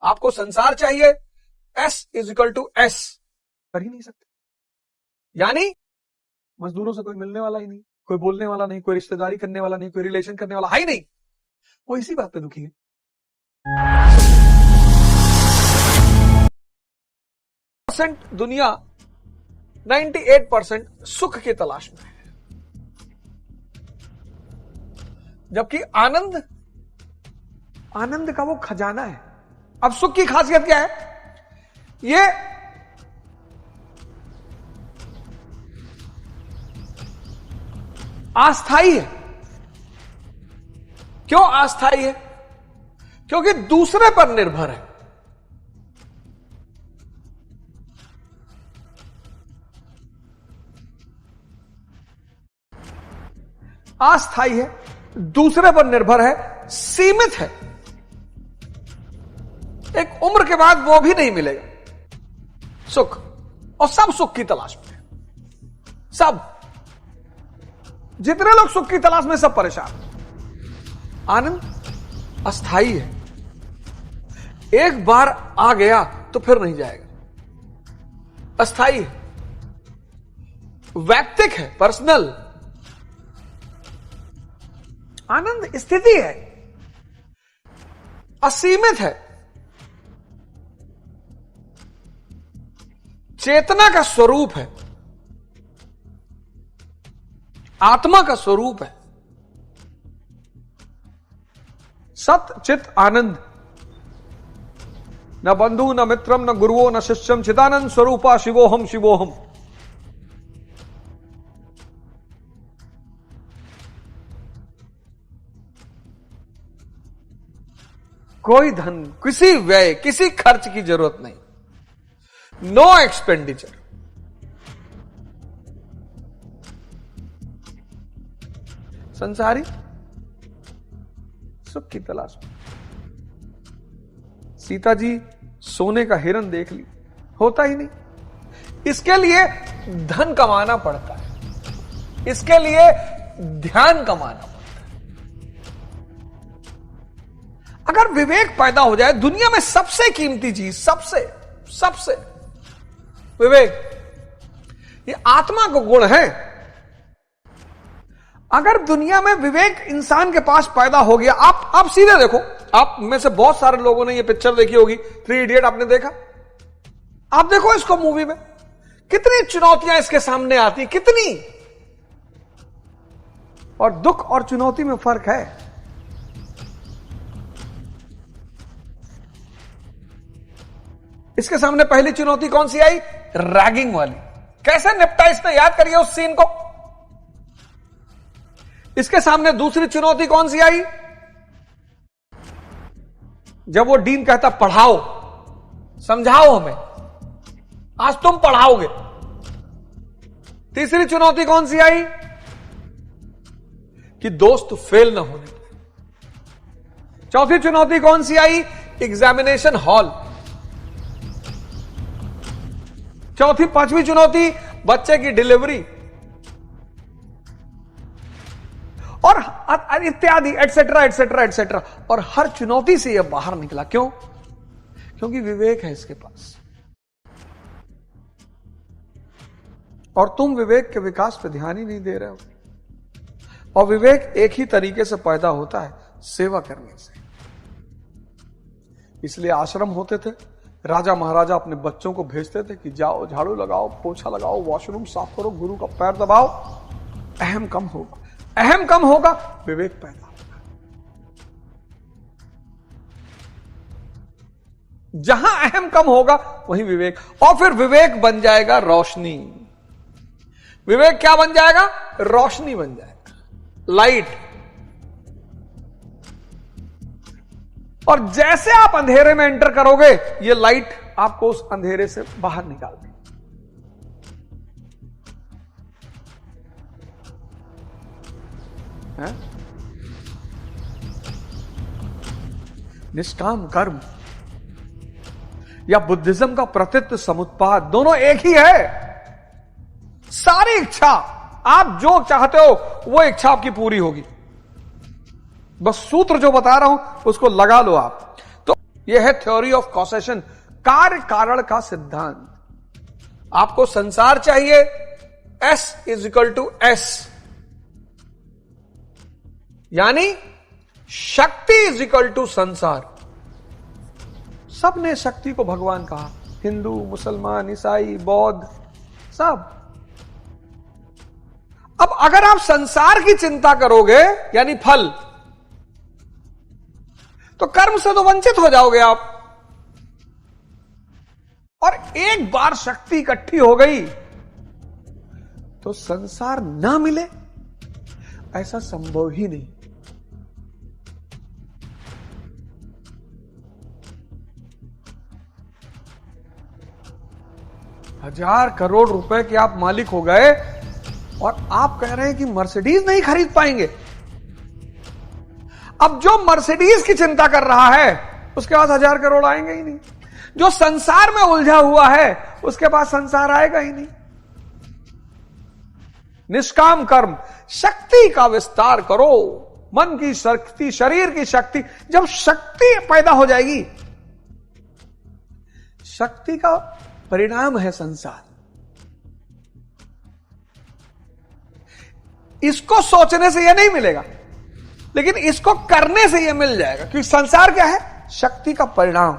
आपको संसार चाहिए, S = S, कर ही नहीं सकते। यानी मजदूरों से कोई मिलने वाला ही नहीं, कोई बोलने वाला नहीं, कोई रिश्तेदारी करने वाला नहीं, कोई रिलेशन करने वाला है ही नहीं। वो इसी बात पे दुखी है। दुनिया 98% सुख की तलाश में है, जबकि आनंद का वो खजाना है। अब सुख की खासियत क्या है? ये अस्थाई है। क्यों अस्थाई है? क्योंकि दूसरे पर निर्भर है। अस्थाई है, दूसरे पर निर्भर है, सीमित है। एक उम्र के बाद वो भी नहीं मिलेगा सुख, और सब सुख की तलाश में है। सब, जितने लोग सुख की तलाश में, सब परेशान। आनंद अस्थाई है, एक बार आ गया तो फिर नहीं जाएगा। अस्थाई है, वैयक्तिक है, पर्सनल। आनंद स्थिति है, असीमित है, चेतना का स्वरूप है, आत्मा का स्वरूप है। सत चित आनंद, न बंधु न मित्रम न गुरुओ न शिष्यम, चिदानंद स्वरूपा शिवोहम शिवोहम। कोई धन, किसी व्यय, किसी खर्च की जरूरत नहीं, नो एक्सपेंडिचर। संसारी सुख की तलाश में। सीता जी सोने का हिरन देख ली, होता ही नहीं। इसके लिए धन कमाना पड़ता है, इसके लिए ध्यान कमाना पड़ता है। अगर विवेक पैदा हो जाए, दुनिया में सबसे कीमती चीज, सबसे विवेक, ये आत्मा का गुण है। अगर दुनिया में विवेक इंसान के पास पैदा हो गया, आप सीधे देखो, आप में से बहुत सारे लोगों ने ये पिक्चर देखी होगी, 3 इडियट आपने देखा? आप देखो इसको, मूवी में कितनी चुनौतियां इसके सामने आती, कितनी। और दुख और चुनौती में फर्क है। इसके सामने पहली चुनौती कौन सी आई? रैगिंग वाली। कैसे निपटा इसने, याद करिए उस सीन को। इसके सामने दूसरी चुनौती कौन सी आई? जब वो डीन कहता पढ़ाओ, समझाओ हमें, आज तुम पढ़ाओगे। तीसरी चुनौती कौन सी आई? कि दोस्त फेल ना होने पाए। चौथी चुनौती कौन सी आई? Examination hall. चौथी, पांचवी चुनौती बच्चे की डिलीवरी, और इत्यादि, एटसेट्रा एटसेट्रा एटसेट्रा। और हर चुनौती से यह बाहर निकला। क्यों? क्योंकि विवेक है इसके पास। और तुम विवेक के विकास पे ध्यान ही नहीं दे रहे हो। और विवेक एक ही तरीके से पैदा होता है, सेवा करने से। इसलिए आश्रम होते थे, राजा महाराजा अपने बच्चों को भेजते थे कि जाओ झाड़ू लगाओ, पोछा लगाओ, वॉशरूम साफ करो, गुरु का पैर दबाओ। अहम कम होगा, अहम कम होगा, विवेक पैदा होगा। जहां अहम कम होगा वहीं विवेक, और फिर विवेक बन जाएगा रोशनी। विवेक क्या बन जाएगा? रोशनी बन जाएगा, लाइट। और जैसे आप अंधेरे में एंटर करोगे, ये लाइट आपको उस अंधेरे से बाहर निकाल देगी। निष्काम कर्म या बुद्धिज्म का प्रतित्व समुत्पाद, दोनों एक ही है। सारी इच्छा, आप जो चाहते हो वो इच्छा आपकी पूरी होगी। बस सूत्र जो बता रहा हूं उसको लगा लो आप। तो यह है थ्योरी ऑफ कॉसेशन, कार्य कारण का सिद्धांत। आपको संसार चाहिए, S = S, यानी शक्ति = संसार। सबने शक्ति को भगवान कहा, हिंदू, मुसलमान, ईसाई, बौद्ध, सब। अब अगर आप संसार की चिंता करोगे यानी फल, तो कर्म से तो वंचित हो जाओगे आप। और एक बार शक्ति इकट्ठी हो गई तो संसार ना मिले ऐसा संभव ही नहीं। हजार करोड़ रुपए के आप मालिक हो गए और आप कह रहे हैं कि मर्सिडीज नहीं खरीद पाएंगे। अब जो मर्सिडीज की चिंता कर रहा है उसके पास 1000 करोड़ आएंगे ही नहीं। जो संसार में उलझा हुआ है उसके पास संसार आएगा ही नहीं। निष्काम कर्म, शक्ति का विस्तार करो, मन की शक्ति, शरीर की शक्ति। जब शक्ति पैदा हो जाएगी, शक्ति का परिणाम है संसार। इसको सोचने से यह नहीं मिलेगा, लेकिन इसको करने से यह मिल जाएगा। क्योंकि संसार क्या है? शक्ति का परिणाम।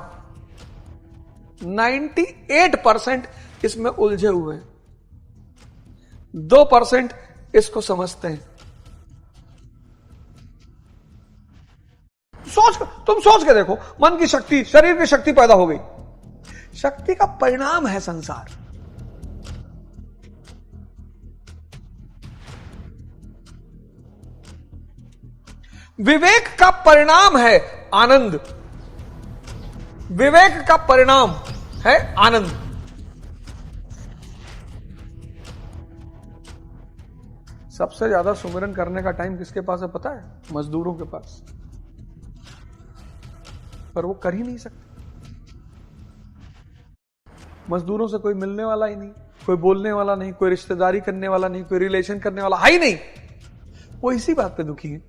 98% इसमें उलझे हुए हैं, 2% इसको समझते हैं। तुम सोच के देखो, मन की शक्ति, शरीर की शक्ति पैदा हो गई, शक्ति का परिणाम है संसार। विवेक का परिणाम है आनंद। विवेक का परिणाम है आनंद। सबसे ज्यादा सुमिरन करने का टाइम किसके पास है पता है? मजदूरों के पास। पर वो कर ही नहीं सकते। मजदूरों से कोई मिलने वाला ही नहीं, कोई बोलने वाला नहीं, कोई रिश्तेदारी करने वाला नहीं, कोई रिलेशन करने वाला है ही नहीं। वो इसी बात पे दुखी है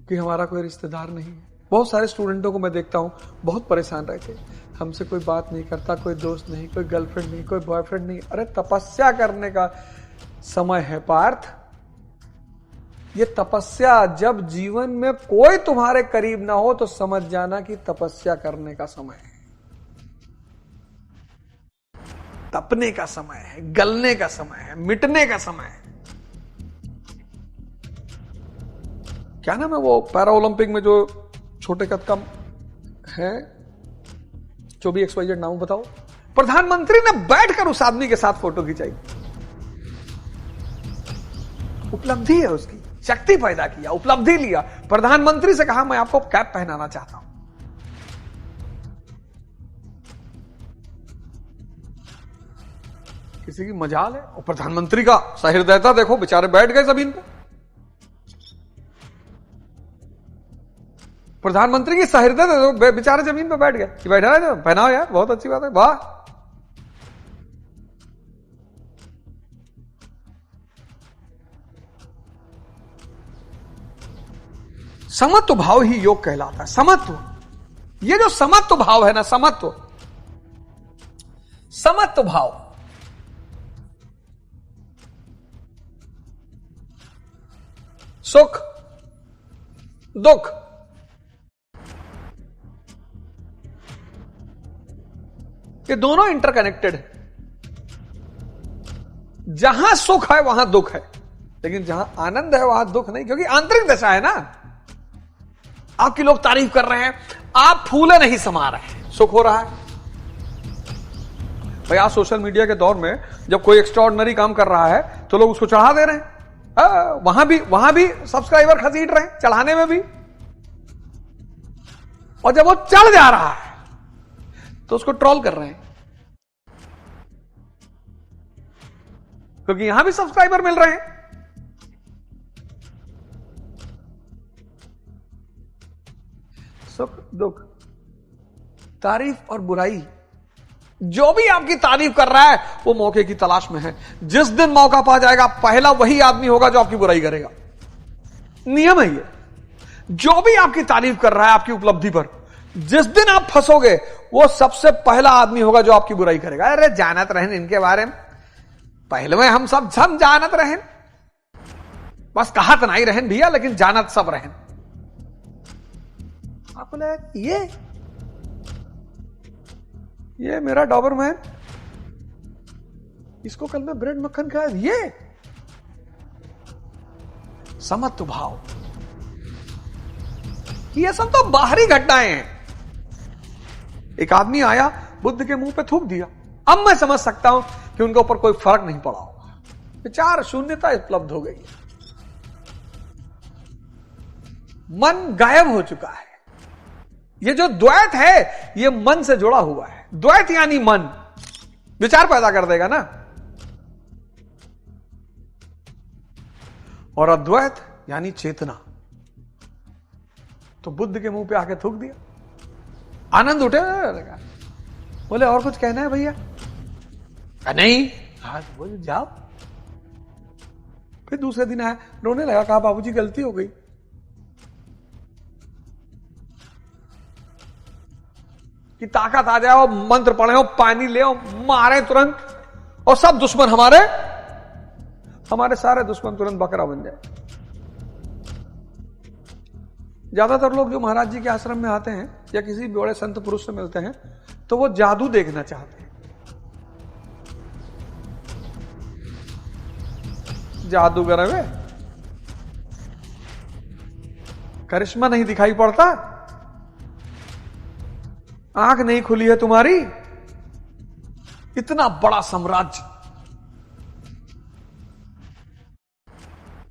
कि हमारा कोई रिश्तेदार नहीं है। बहुत सारे स्टूडेंटों को मैं देखता हूं, बहुत परेशान रहते हैं, हमसे कोई बात नहीं करता, कोई दोस्त नहीं, कोई गर्लफ्रेंड नहीं, कोई बॉयफ्रेंड नहीं। अरे तपस्या करने का समय है पार्थ। ये तपस्या, जब जीवन में कोई तुम्हारे करीब ना हो तो समझ जाना कि तपस्या करने का समय है, तपने का समय है, गलने का समय है, मिटने का समय है। क्या नाम है वो पैरा ओलंपिक में जो छोटे कद का है, जो भी XYZ नाम बताओ, प्रधानमंत्री ने बैठकर उस आदमी के साथ फोटो खिंचाई। उपलब्धि है उसकी, शक्ति पैदा किया, उपलब्धि लिया। प्रधानमंत्री से कहा मैं आपको कैप पहनाना चाहता हूं। किसी की मजाल है, और प्रधानमंत्री का सहृदयता देखो, बेचारे बैठ गए जमीन पे। प्रधानमंत्री की सहृदयता, बेचारे जमीन पे बैठ गए कि बैठा है तो पहनाओ यार, बहुत अच्छी बात है, वाह। समत्व भाव ही योग कहलाता है। समत्व, ये जो समत्व भाव है ना, समत्व भाव, सुख दुख, ये दोनों इंटरकनेक्टेड है। जहां सुख है वहां दुख है, लेकिन जहां आनंद है वहां दुख नहीं, क्योंकि आंतरिक दशा है ना। आपकी लोग तारीफ कर रहे हैं, आप फूले नहीं समा रहे हैं, सुख हो रहा है। भाई आज सोशल मीडिया के दौर में जब कोई एक्स्ट्राऑर्डिनरी काम कर रहा है तो लोग उसको चढ़ा दे रहे हैं। वहां भी सब्सक्राइबर खसीट रहे हैं, चढ़ाने में भी। और जब वो चढ़ जा रहा है तो उसको ट्रोल कर रहे हैं, क्योंकि यहां भी सब्सक्राइबर मिल रहे हैं। सुख दुख, तारीफ और बुराई, जो भी आपकी तारीफ कर रहा है वो मौके की तलाश में है। जिस दिन मौका पा जाएगा, पहला वही आदमी होगा जो आपकी बुराई करेगा। नियम है ये। जो भी आपकी तारीफ कर रहा है आपकी उपलब्धि पर, जिस दिन आप फंसोगे वो सबसे पहला आदमी होगा जो आपकी बुराई करेगा। अरे जानत रहें इनके बारे में, पहले में हम सब जानत रहें, बस कहत नहीं रहें भैया, लेकिन जानत सब रहें। आप बोले ये मेरा डॉबरमैन, इसको कल मैं ब्रेड मक्खन खाया, ये समत्व भाव, ये सब तो बाहरी घटनाएं हैं। एक आदमी आया, बुद्ध के मुंह पे थूक दिया। अब मैं समझ सकता हूं कि उनके ऊपर कोई फर्क नहीं पड़ा होगा, विचार शून्यता उपलब्ध हो गई, मन गायब हो चुका है। ये जो द्वैत है ये मन से जुड़ा हुआ है। द्वैत यानी मन विचार पैदा कर देगा ना, और अद्वैत यानी चेतना। तो बुद्ध के मुंह पे आके थूक दिया, आनंद उठे लगा। बोले और कुछ कहना है भैया? नहीं। हाँ बोले जाओ। फिर दूसरे दिन आया, रोने लगा, कहा बाबूजी गलती हो गई। कि ताकत आ जाओ, मंत्र पढ़े हो, पानी ले आओ, मारे तुरंत, और सब दुश्मन हमारे सारे दुश्मन तुरंत बकरा बन जाए। ज्यादातर लोग जो महाराज जी के आश्रम में आते हैं या किसी बड़े संत पुरुष से मिलते हैं तो वो जादू देखना चाहते हैं। जादूगर है, करिश्मा नहीं दिखाई पड़ता, आंख नहीं खुली है तुम्हारी, इतना बड़ा साम्राज्य,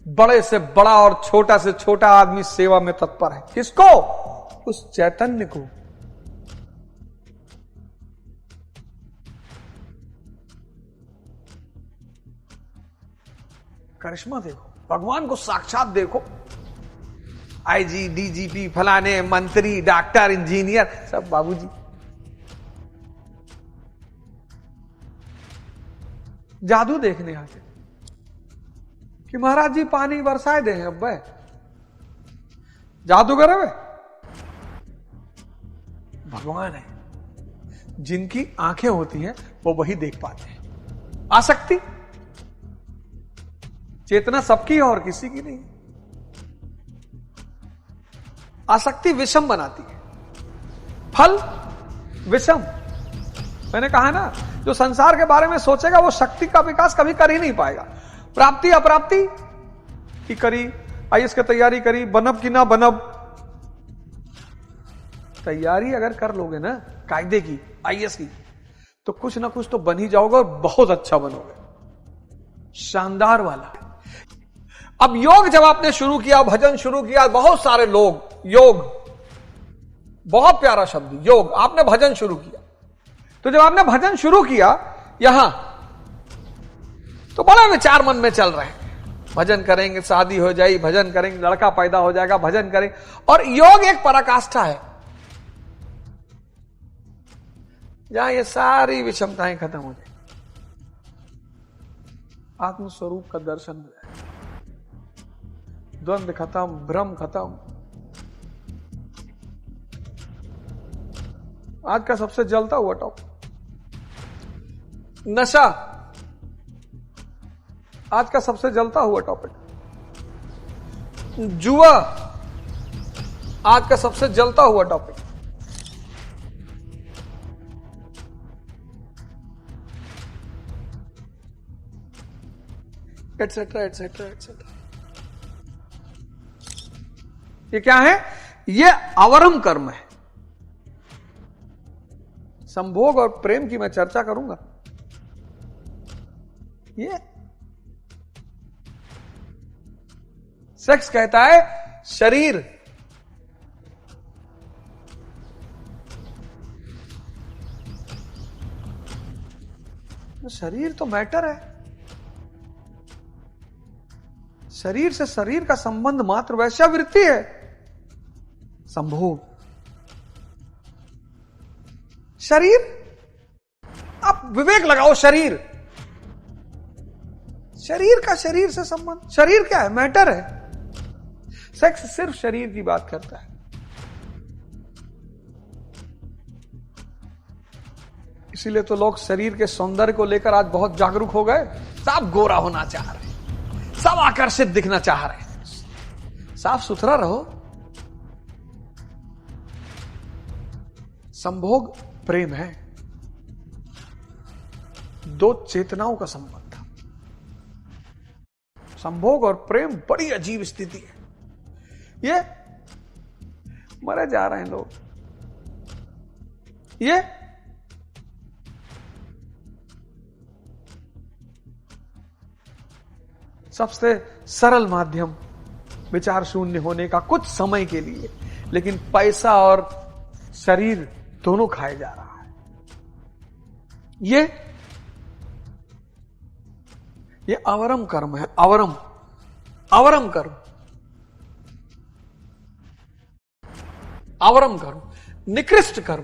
बड़े से बड़ा और छोटा से छोटा आदमी सेवा में तत्पर है। किसको? उस चैतन्य को। करिश्मा देखो, भगवान को साक्षात देखो। आईजी, डीजीपी, फलाने, मंत्री, डॉक्टर, इंजीनियर, सब बाबूजी। जादू देखने आते कि महाराज जी पानी बरसाए दे, अब भाई जादूगर है, भगवान है। जिनकी आंखें होती हैं वो वही देख पाते हैं। आसक्ति, चेतना सबकी है और किसी की नहीं। आसक्ति विषम बनाती है, फल विषम। मैंने कहा ना, जो संसार के बारे में सोचेगा वो शक्ति का विकास कभी कर ही नहीं पाएगा। प्राप्ति अप्राप्ति की करी, आईएएस की तैयारी करी, बनब की ना बनब, तैयारी अगर कर लोगे ना कायदे की, आईएएस की, तो कुछ ना कुछ तो बन ही जाओगे और बहुत अच्छा बनोगे, शानदार वाला। अब योग जब आपने शुरू किया, भजन शुरू किया, बहुत सारे लोग, योग बहुत प्यारा शब्द, योग, आपने भजन शुरू किया। तो जब आपने भजन शुरू किया यहां, तो बड़ा विचार मन में चल रहे हैं, भजन करेंगे शादी हो जाएगी, भजन करेंगे लड़का पैदा हो जाएगा, भजन करेंगे। और योग एक पराकाष्ठा है जहां ये सारी विषमताएं खत्म हो जाए, आत्मस्वरूप का दर्शन हो जाए, द्वंद्व खत्म, भ्रम खत्म। आज का सबसे जलता हुआ टॉपिक नशा, आज का सबसे जलता हुआ टॉपिक जुआ, आज का सबसे जलता हुआ टॉपिक एटसेट्रा एटसेट्रा एटसेट्रा। ये क्या है? ये अवरम कर्म है। संभोग और प्रेम की मैं चर्चा करूंगा। ये सेक्स कहता है शरीर, शरीर तो मैटर है, शरीर से शरीर का संबंध मात्र वैश्यावृत्ति है। संभोग, शरीर, आप विवेक लगाओ, शरीर, शरीर का शरीर से संबंध, शरीर क्या है? मैटर है। सेक्स सिर्फ शरीर की बात करता है। इसीलिए तो लोग शरीर के सौंदर्य को लेकर आज बहुत जागरूक हो गए। सब गोरा होना चाह रहे हैं, सब आकर्षित दिखना चाह रहे हैं। साफ सुथरा रहो। संभोग प्रेम है, दो चेतनाओं का संबंध था। संभोग और प्रेम बड़ी अजीब स्थिति है। ये मरे जा रहे हैं लोग। ये सबसे सरल माध्यम विचार शून्य होने का कुछ समय के लिए, लेकिन पैसा और शरीर दोनों खाए जा रहा है। ये अवरम कर्म है। अवरम कर्म, अवरम कर्म, निकृष्ट कर्म।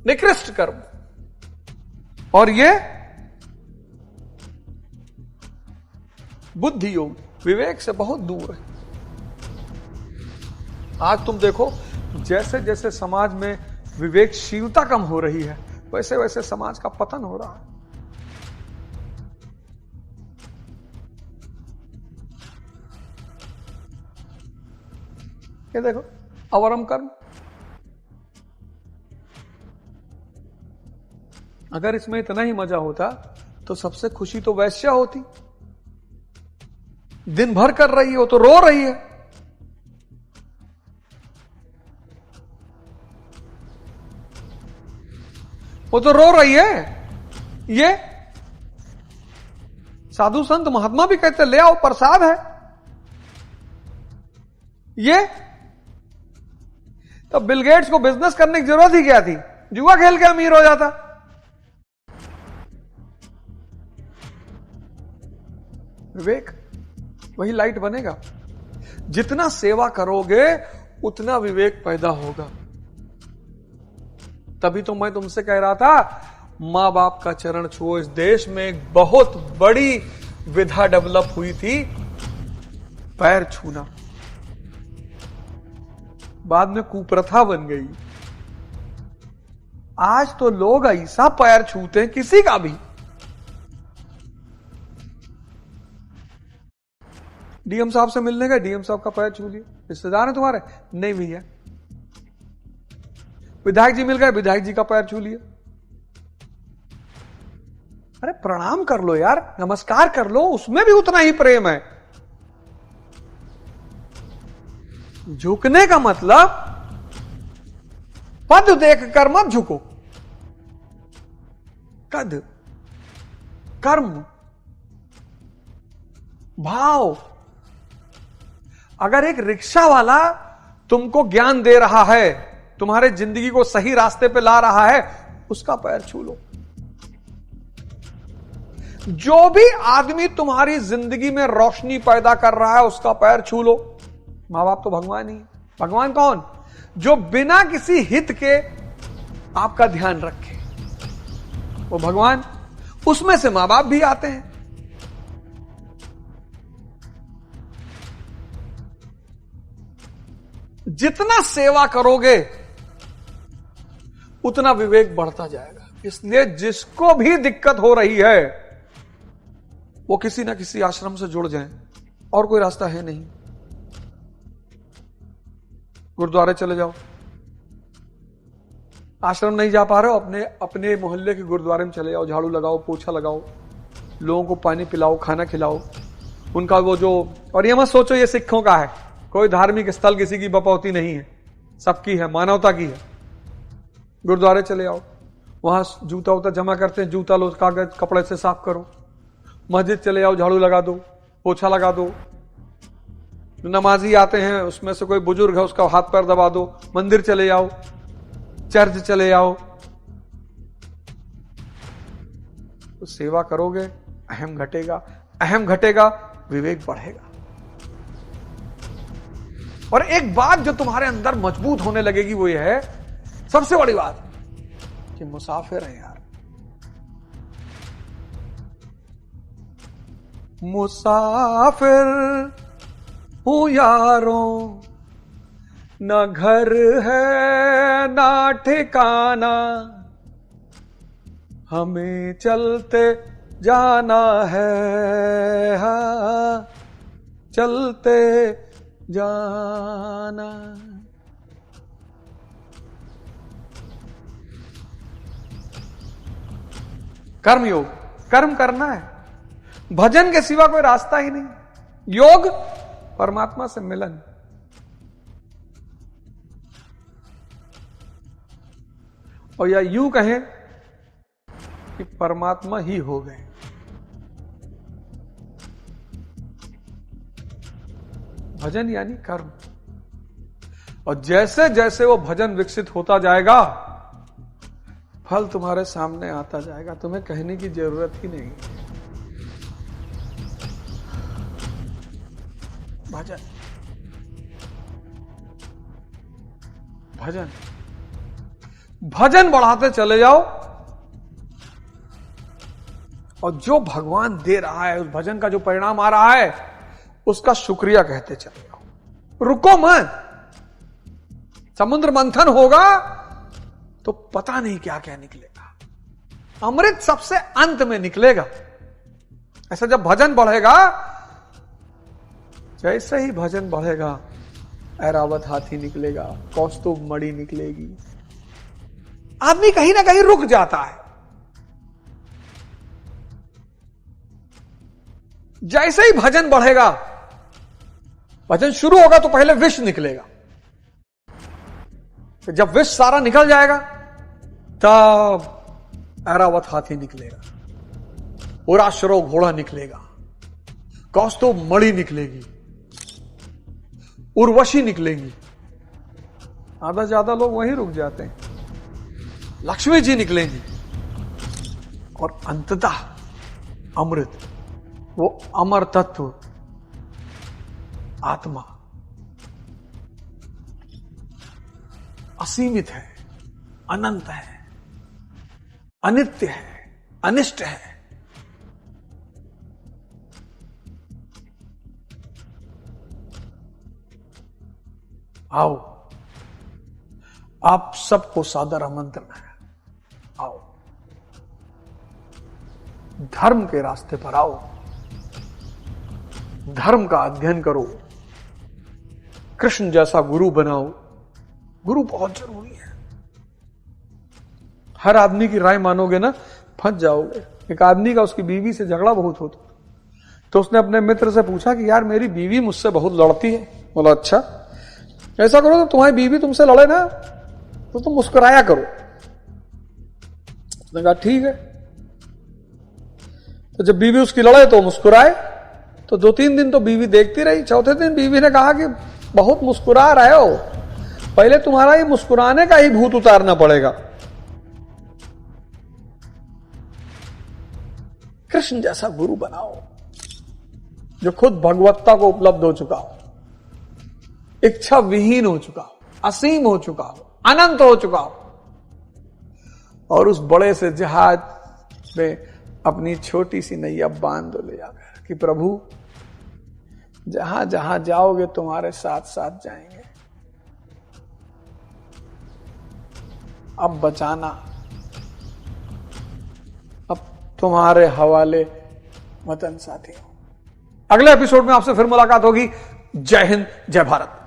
निकृष्ट कर्म। और ये बुद्धि योग, विवेक से बहुत दूर है। आज तुम देखो, जैसे जैसे समाज में विवेकशीलता कम हो रही है, वैसे वैसे समाज का पतन हो रहा है। ये देखो, अवरम कर्म। अगर इसमें इतना ही मजा होता तो सबसे खुशी तो वैश्या होती। दिन भर कर रही हो तो रो रही है। वो तो रो रही है। ये साधु संत महात्मा भी कहते ले आओ, प्रसाद है। ये तो बिल गेट्स को बिजनेस करने की जरूरत ही क्या थी? जुआ खेल के अमीर हो जाता। विवेक वही लाइट बनेगा। जितना सेवा करोगे उतना विवेक पैदा होगा। तभी तो मैं तुमसे कह रहा था, मां बाप का चरण छुओ। इस देश में एक बहुत बड़ी विधा डेवलप हुई थी, पैर छूना। बाद में कुप्रथा बन गई। आज तो लोग ऐसा पैर छूते हैं किसी का भी। डीएम साहब से मिलने गए, डीएम साहब का पैर छू लिया। रिश्तेदार है तुम्हारे? नहीं भैया। विधायक जी मिल गए, विधायक जी का पैर छू लिया। अरे प्रणाम कर लो यार, नमस्कार कर लो, उसमें भी उतना ही प्रेम है। झुकने का मतलब पद देखकर मत झुको। कद, कर्म, भाव। अगर एक रिक्शा वाला तुमको ज्ञान दे रहा है, तुम्हारे जिंदगी को सही रास्ते पे ला रहा है, उसका पैर छू लो। जो भी आदमी तुम्हारी जिंदगी में रोशनी पैदा कर रहा है, उसका पैर छू लो। मां बाप तो भगवान ही है। भगवान कौन? जो बिना किसी हित के आपका ध्यान रखे, वो भगवान। उसमें से मां बाप भी आते हैं। जितना सेवा करोगे उतना विवेक बढ़ता जाएगा। इसलिए जिसको भी दिक्कत हो रही है वो किसी ना किसी आश्रम से जुड़ जाएं, और कोई रास्ता है नहीं। गुरुद्वारे चले जाओ। आश्रम नहीं जा पा रहे हो, अपने मोहल्ले के गुरुद्वारे में चले जाओ। झाड़ू लगाओ, पोछा लगाओ, लोगों को पानी पिलाओ, खाना खिलाओ। उनका वो जो, और ये मत सोचो ये सिखों का है। कोई धार्मिक स्थल किसी की बपौती नहीं है, सबकी है, मानवता की है। गुरुद्वारे चले आओ, वहां जूता उता जमा करते हैं, जूता लो, कागज कपड़े से साफ करो। मस्जिद चले आओ, झाड़ू लगा दो, पोछा लगा दो। नमाजी आते हैं, उसमें से कोई बुजुर्ग है, उसका हाथ पैर दबा दो। मंदिर चले जाओ, चर्च चले आओ। तो सेवा करोगे, अहम घटेगा। अहम घटेगा, विवेक बढ़ेगा। और एक बात जो तुम्हारे अंदर मजबूत होने लगेगी वो ये है, सबसे बड़ी बात, कि मुसाफिर है यार। मुसाफिर हूं यारों, न घर है ना ठिकाना, हमें चलते जाना है, हाँ, चलते जाना। कर्म योग, कर्म करना है, भजन के सिवा कोई रास्ता ही नहीं। योग परमात्मा से मिलन। और या यूं कहें कि परमात्मा ही हो गए। भजन यानी कर्म। और जैसे जैसे वो भजन विकसित होता जाएगा, फल तुम्हारे सामने आता जाएगा, तुम्हें कहने की जरूरत ही नहीं। भजन भजन भजन बढ़ाते चले जाओ, और जो भगवान दे रहा है, उस भजन का जो परिणाम आ रहा है, उसका शुक्रिया कहते चले जाओ। रुको मत। समुद्र मंथन होगा तो पता नहीं क्या क्या निकलेगा। अमृत सबसे अंत में निकलेगा। ऐसा जब भजन बढ़ेगा, जैसे ही भजन बढ़ेगा, ऐरावत हाथी निकलेगा, कौस्तुभ मणि निकलेगी। आदमी कहीं ना कहीं रुक जाता है। जैसे ही भजन बढ़ेगा, भजन शुरू होगा तो पहले विष निकलेगा। तो जब विष सारा निकल जाएगा, तब ऐरावत हाथी निकलेगा, उराश्रो घोड़ा निकलेगा, कौस्तुभ मणि निकलेगी, उर्वशी निकलेंगी। आधा ज्यादा लोग वहीं रुक जाते हैं। लक्ष्मी जी निकलेंगी, और अंततः अमृत, वो अमर तत्व आत्मा असीमित है, अनंत है, अनित्य है, अनिष्ट है। आओ, आप सबको सादर आमंत्रण है। आओ, धर्म के रास्ते पर आओ, धर्म का अध्ययन करो, कृष्ण जैसा गुरु बनाओ। गुरु बहुत जरूरी है। हर आदमी की राय मानोगे ना, फंस जाओगे। एक आदमी का उसकी बीवी से झगड़ा बहुत होता, तो उसने अपने मित्र से पूछा कि यार मेरी बीवी मुझसे बहुत लड़ती है। बोला अच्छा, ऐसा करो तो तुम्हारी बीवी तुमसे लड़े ना तो तुम मुस्कुराया करो। उसने कहा ठीक है। तो जब बीवी उसकी लड़े तो मुस्कुराए। तो 2-3 दिन तो बीवी देखती रही। चौथे दिन बीवी ने कहा कि बहुत मुस्कुरा रहे हो, पहले तुम्हारा ये मुस्कुराने का ही भूत उतारना पड़ेगा। कृष्ण जैसा गुरु बनाओ, जो खुद भगवत्ता को उपलब्ध हो चुका हो, इच्छा विहीन हो चुका हो, असीम हो चुका हो, अनंत हो चुका हो, और उस बड़े से जहाज में अपनी छोटी सी नैया बांध दो ले जाकर कि प्रभु जहां जहां जाओगे तुम्हारे साथ साथ जाएंगे। अब बचाना, अब तुम्हारे हवाले वतन साथियों। अगले एपिसोड में आपसे फिर मुलाकात होगी। जय हिंद, जय भारत।